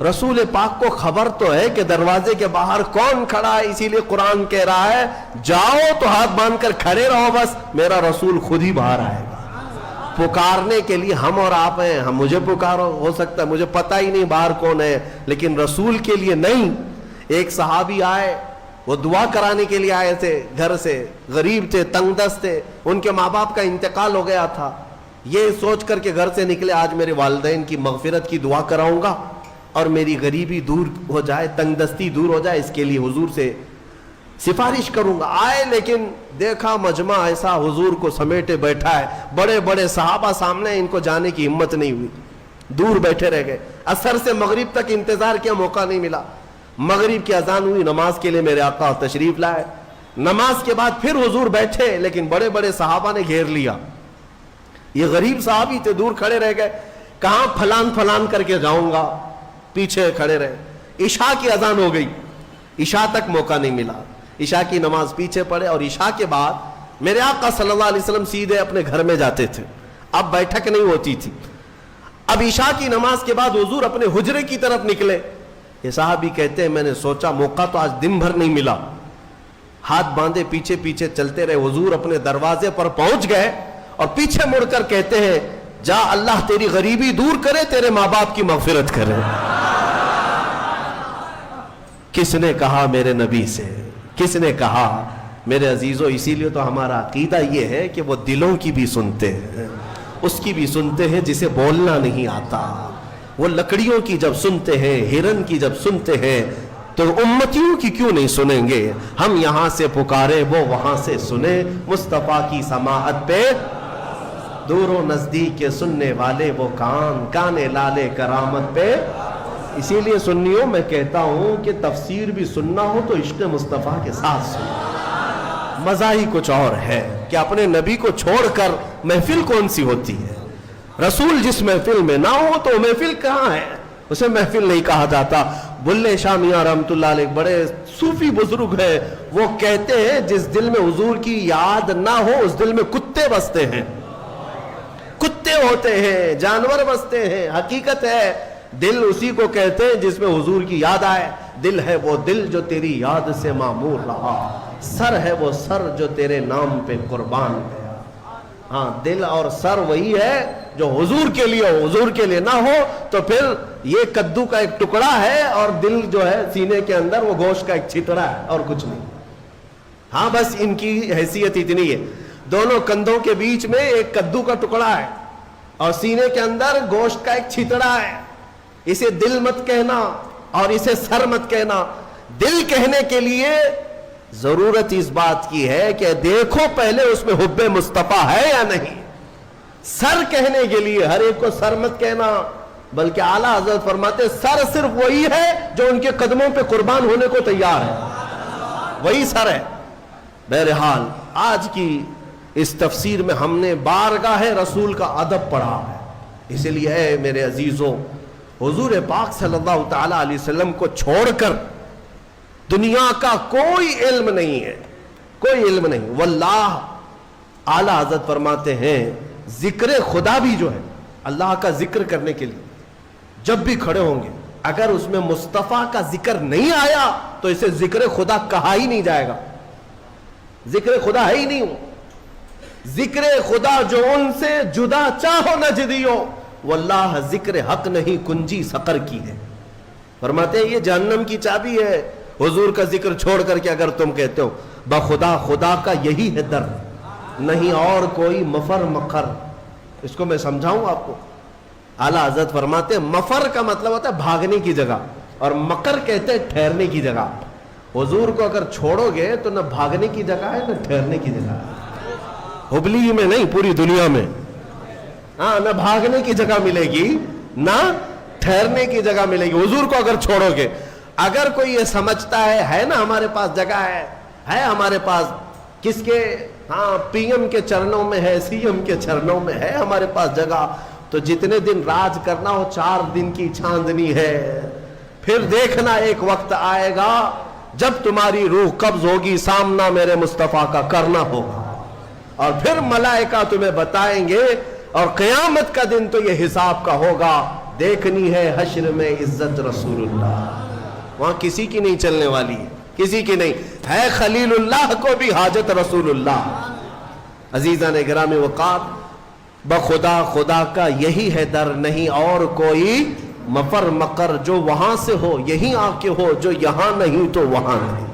رسول پاک کو خبر تو ہے کہ دروازے کے باہر کون کھڑا ہے، اسی لیے قرآن کہہ رہا ہے جاؤ تو ہاتھ باندھ کر کھڑے رہو، بس میرا رسول خود ہی باہر آئے گا۔ پکارنے کے لیے ہم اور آپ ہیں، ہم مجھے پکارو، ہو سکتا ہے مجھے پتہ ہی نہیں باہر کون ہے، لیکن رسول کے لیے نہیں۔ ایک صحابی آئے، وہ دعا کرانے کے لیے آئے تھے، گھر سے غریب تھے، تنگ دست تھے، ان کے ماں باپ کا انتقال ہو گیا تھا، یہ سوچ کر کے گھر سے نکلے آج میرے والدین کی مغفرت کی دعا کراؤں گا اور میری غریبی دور ہو جائے، تنگ دستی دور ہو جائے، اس کے لیے حضور سے سفارش کروں گا۔ آئے لیکن دیکھا مجمع ایسا حضور کو سمیٹے بیٹھا ہے، بڑے بڑے صحابہ سامنے، ان کو جانے کی ہمت نہیں ہوئی، دور بیٹھے رہ گئے۔ عصر سے مغرب تک انتظار کیا، موقع نہیں ملا۔ مغرب کی اذان ہوئی، نماز کے لیے میرے آقا تشریف لائے، نماز کے بعد پھر حضور بیٹھے، لیکن بڑے بڑے صحابہ نے گھیر لیا۔ یہ غریب صحابی تھے، دور کھڑے رہ گئے، کہاں پھلان پھلان کر کے جاؤں گا، پیچھے کھڑے رہے۔ عشاء کی اذان ہو گئی، عشاء تک موقع نہیں ملا، عشاء کی نماز پیچھے پڑے، اور عشاء کے بعد میرے آقا صلی اللہ علیہ وسلم سیدھے اپنے گھر میں جاتے تھے، اب بیٹھک نہیں ہوتی تھی۔ اب عشاء کی نماز کے بعد حضور اپنے حجرے کی طرف نکلے۔ یہ صحابی کہتے ہیں میں نے سوچا موقع تو آج دن بھر نہیں ملا، ہاتھ باندھے پیچھے پیچھے چلتے رہے، حضور اپنے دروازے پر پہنچ گئے اور پیچھے مڑ کر کہتے ہیں جا اللہ تیری غریبی دور کرے، تیرے ماں باپ کی مغفرت کرے۔ کس نے کہا میرے نبی سے، کس نے کہا؟ میرے عزیزو، اسی لیے تو ہمارا عقیدہ یہ ہے کہ وہ دلوں کی بھی سنتے ہیں، اس کی بھی سنتے ہیں جسے بولنا نہیں آتا۔ وہ لکڑیوں کی جب سنتے ہیں، ہرن کی جب سنتے ہیں، تو امتیوں کی کیوں نہیں سنیں گے؟ ہم یہاں سے پکارے وہ وہاں سے سنے، مصطفیٰ کی سماعت پہ دور و نزدیک کے سننے والے وہ کان، کان لالے کرامت پہ۔ اسی لیے سنیوں میں کہتا ہوں کہ تفسیر بھی سننا ہو تو عشق مصطفیٰ کے ساتھ سنو، مزہ ہی کچھ اور ہے کہ اپنے نبی کو چھوڑ کر محفل کون سی ہوتی ہے؟ رسول جس محفل میں نہ ہو تو محفل کہاں ہے؟ اسے محفل نہیں کہا جاتا۔ بلے شاہ میاں رحمت اللہ علیہ بڑے صوفی بزرگ ہیں، وہ کہتے ہیں جس دل میں حضور کی یاد نہ ہو اس دل میں کتے بستے ہیں، کتے ہوتے ہیں، جانور بستے ہیں۔ حقیقت ہے دل اسی کو کہتے ہیں جس میں حضور کی یاد آئے۔ دل ہے وہ دل جو تیری یاد سے معمور رہا، سر ہے وہ سر جو تیرے نام پہ قربان گیا۔ ہاں، دل اور سر وہی ہے جو حضور کے لیے ہو، حضور کے لیے نہ ہو تو پھر یہ کدو کا ایک ٹکڑا ہے اور دل جو ہے سینے کے اندر وہ گوشت کا ایک چھتڑا ہے اور کچھ نہیں۔ ہاں، بس ان کی حیثیت اتنی ہے، دونوں کندھوں کے بیچ میں ایک کدو کا ٹکڑا ہے اور سینے کے اندر گوشت کا ایک چھتڑا ہے۔ اسے دل مت کہنا اور اسے سر مت کہنا۔ دل کہنے کے لیے ضرورت اس بات کی ہے کہ دیکھو پہلے اس میں حب مصطفیٰ ہے یا نہیں۔ سر کہنے کے لیے ہر ایک کو سر مت کہنا، بلکہ اعلیٰ حضرت فرماتے سر صرف وہی ہے جو ان کے قدموں پہ قربان ہونے کو تیار ہے، وہی سر ہے۔ بہرحال آج کی اس تفسیر میں ہم نے بارگاہ رسول کا ادب پڑھا ہے، اسی لیے اے میرے عزیزوں، حضور پاک صلی اللہ تعالی علیہ وسلم کو چھوڑ کر دنیا کا کوئی علم نہیں ہے، کوئی علم نہیں۔ واللہ اعلیٰ حضرت فرماتے ہیں ذکر خدا بھی جو ہے، اللہ کا ذکر کرنے کے لیے جب بھی کھڑے ہوں گے اگر اس میں مصطفیٰ کا ذکر نہیں آیا تو اسے ذکر خدا کہا ہی نہیں جائے گا، ذکر خدا ہے ہی نہیں ہوں۔ ذکر خدا جو ان سے جدا چاہو نہ جدیو، واللہ ذکر حق نہیں کنجی سقر کی ہے۔ فرماتے ہیں یہ جہنم کی چابی ہے، حضور کا ذکر چھوڑ کر کے اگر تم کہتے ہو بخدا خدا کا یہی ہے در، نہیں اور کوئی مفر مقر۔ اس کو میں سمجھاؤں آپ کو۔ اعلیٰ حضرت فرماتے ہیں مفر کا مطلب ہوتا ہے بھاگنے کی جگہ، اور مقر کہتے ہیں ٹھہرنے کی جگہ۔ حضور کو اگر چھوڑو گے تو نہ بھاگنے کی جگہ ہے نہ ٹھہرنے کی جگہ ہے، ہبلی میں نہیں پوری دنیا میں۔ ہاں، نہ بھاگنے کی جگہ ملے گی نہ ٹھہرنے کی جگہ ملے گی حضور کو اگر چھوڑو گے۔ اگر کوئی یہ سمجھتا ہے نا ہمارے پاس جگہ ہے ہمارے پاس کس کے، ہاں پی ایم کے چرنوں میں ہے، سی ایم کے چرنوں میں ہے ہمارے پاس جگہ، تو جتنے دن راج کرنا ہو 4 دن کی چاندنی ہے۔ پھر دیکھنا ایک وقت آئے گا جب تمہاری روح قبض ہوگی، سامنا میرے مصطفیٰ کا کرنا ہوگا، اور پھر ملائکہ تمہیں بتائیں گے، اور قیامت کا دن تو یہ حساب کا ہوگا۔ دیکھنی ہے حشر میں عزت رسول اللہ. وہاں کسی کی نہیں چلنے والی ہے, کسی کی نہیں ہے. خلیل اللہ کو بھی حاجت رسول اللہ. عزیزان گرامی وقار, بخدا خدا کا یہی ہے در, نہیں اور کوئی مفر مقر. جو وہاں سے ہو یہیں آ کے ہو, جو یہاں نہیں تو وہاں نہیں.